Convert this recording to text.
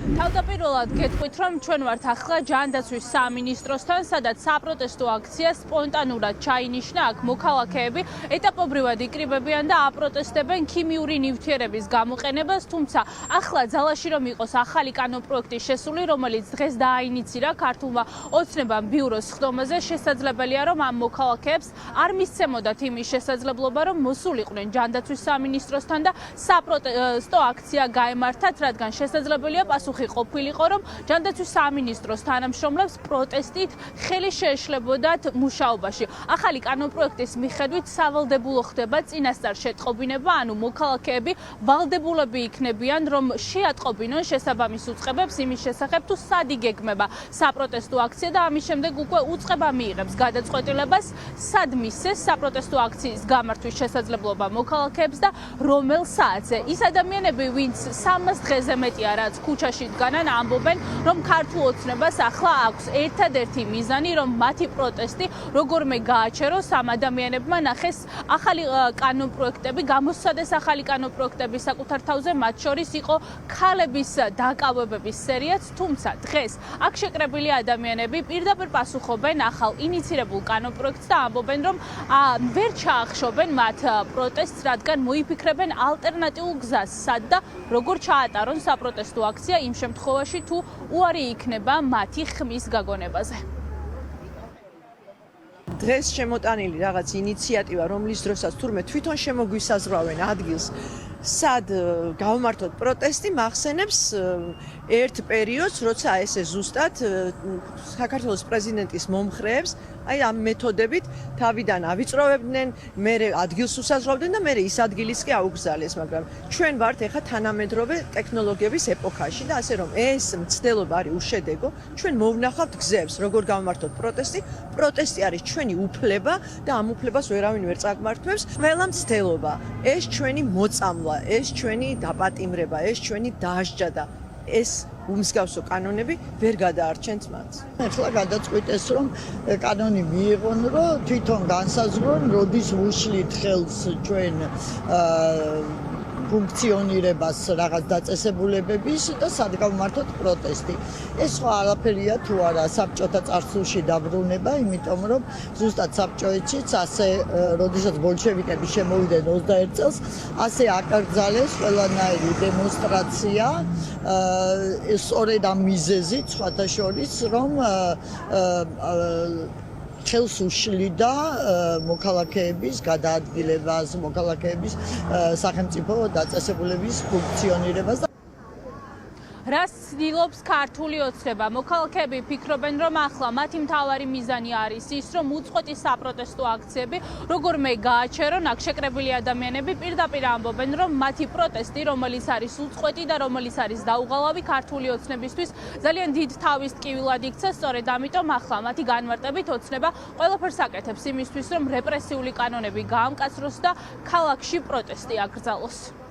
თავდაპირველად გეტყვით, რომ ჩვენ ვართ ახლა ჯანდაცვის სამინისტროსთან, სადაც საპროტესტო აქცია სპონტანურად ჩაინიშნა. აქ მოქალაქეები ეტაპობრივად იკრიბებიან და აპროტესტებენ ქიმიური ნივთიერების გამოყენებას, თუმცა ახლა ძალაში რომ იყოს ახალი კანონპროექტი შესული, რომელიც დღეს დააინიცირა ქართულმა ოცნებამ ბიუროს ხდომაზე, შესაძლებელია რომ ამ მოქალაქეებს არ მისცემოდათ იმის შესაძლებლობა, რომ მოსულიყვნენ ჯანდაცვის სამინისტროსთან და საპროტესტო აქცია გაემართათ, რადგან შესაძლებელია პასუხი ყოფილიყო, რომ ჯანდაცვის სამინისტროს თანამშრომლებს პროტესტით ხელი შეეშლებოდათ მუშაობაში. ახალი კანონპროექტის მიხედვით სავალდებულო ხდება წინასწარ შეტყობინება, ანუ მოქალაქეები ვალდებულები იქნებიან, რომ შეატყობინონ შესაბამის უწყებებს იმის შესახებ, თუ სად იგეგმება საპროტესტო აქცია და ამის შემდეგ უკვე უწყება მიიღებს გადაწყვეტილებას, სად მისცეს საპროტესტო აქციის გამართვის შესაძლებლობა მოქალაქეებს და რომელ საათზე. ის ადამიანები, ვინც 300 დღეზე მეტია, რაც ქუჩაში დგანან, ამბობენ, რომ ქართულ ოცნებას ახლა აქვს ერთადერთი მიზანი, რომ მათი პროტესტი როგორმე გააჩეროს, ამ ადამიანებმა ნახეს ახალი კანონპროექტები, გამოსცადეს ახალი კანონპროექტები საკუთარ თავზე, მათ შორის იყო ქალების დაკავებების სერიაც, თუმცა დღეს აქ შეკრებილი ადამიანები პირდაპირ პასუხობენ ახალ ინიცირებულ კანონპროექტს და ამბობენ, რომ ვერ ჩაახშობენ მათ პროტესტს, რადგან მოიფიქრებენ ალტერნატიულ გზას, სად და როგორ ჩაატარონ საპროტესტო აქცია იმ შემთხვევაში, თუ უარი იქნება მათი ხმის გაგონებაზე. დღეს შემოტანილი რაღაც ინიციატივა, რომლის დროსაც თურმე თვითონ შემოგვისაზღვრავენ ადგილს, სად გავმართოთ პროტესტი, მახსენებს ერთ პერიოდს, როცა ესე ზუსტად საქართველოს პრეზიდენტის მომხრეებს აი ამ მეთოდებით თავიდან ავიწროვებდნენ, მერე ადგილს უსაზღვრავდნენ და მერე ის ადგილიც კი აუგზავნეს, მაგრამ ჩვენ ვართ ეხა თანამედროვე ტექნოლოგიების ეპოქაში და ასე რომ ეს მცდელობა არის უშედეგო, ჩვენ მოვნახავთ გზებს, როგორ გავმართოთ პროტესტი. პროტესტი არის ჩვენი უფლება და ამ უფლებას ვერავინ ვერ წაგმართვებს. ყველა მცდელობა, ეს ჩვენი მოწამვლა, ეს ჩვენი დაპატიმრება, ეს ჩვენი დასჯა და ეს უმსგავსო კანონები ვერ გადაარჩენთ მათ. ახლა გადაწყვიტეს, რომ კანონი მიიღონ, რომ თვითონ განსაზღვრონ, როდის უშლით ხელს ჩვენ ფუნქციონირებას რაღაც დაწესებულებების და სად გავმართოთ პროტესტი. ეს სხვა არაფერია თუ არა საბჭოთა წარსულში დაბრუნება, იმიტომ რომ ზუსტად საბჭოეთშიც ასე, როდესაც ბოლშევიკები შემოვიდნენ 21 წელს, ასე აკრძალეს ყველანაირი დემონსტრაცია, სწორედ ამ მიზეზით, სხვათა შორის, რომ ხელს უშლიდა მოქალაქეების გადაადგილებას, მოქალაქეების სახელმწიფო დაწესებულების ფუნქციონირებას. რას ცდილობს ქართული ოცნება? მოქალაქეები ფიქრობენ, რომ ახლა მათი მთავარი მიზანი არის ის, რომ უწყვეტი საპროტესტო აქციები როგორმე გააჩერონ. აქ შეკრებილი ადამიანები პირდაპირ ამბობენ, რომ მათი პროტესტი, რომელიც არის უწყვეტი და რომელიც არის დაუღალავი ქართული ოცნებისთვის, ძალიან დიდ თავის ტკივილად იქცა. სწორედ ამიტომ ახლა მათი განმარტებით ოცნება ყველაფერს აკეთებს იმისთვის, რომ რეპრესიული კანონები გაამკაცროს და ქალაქში პროტესტი აკრძალოს.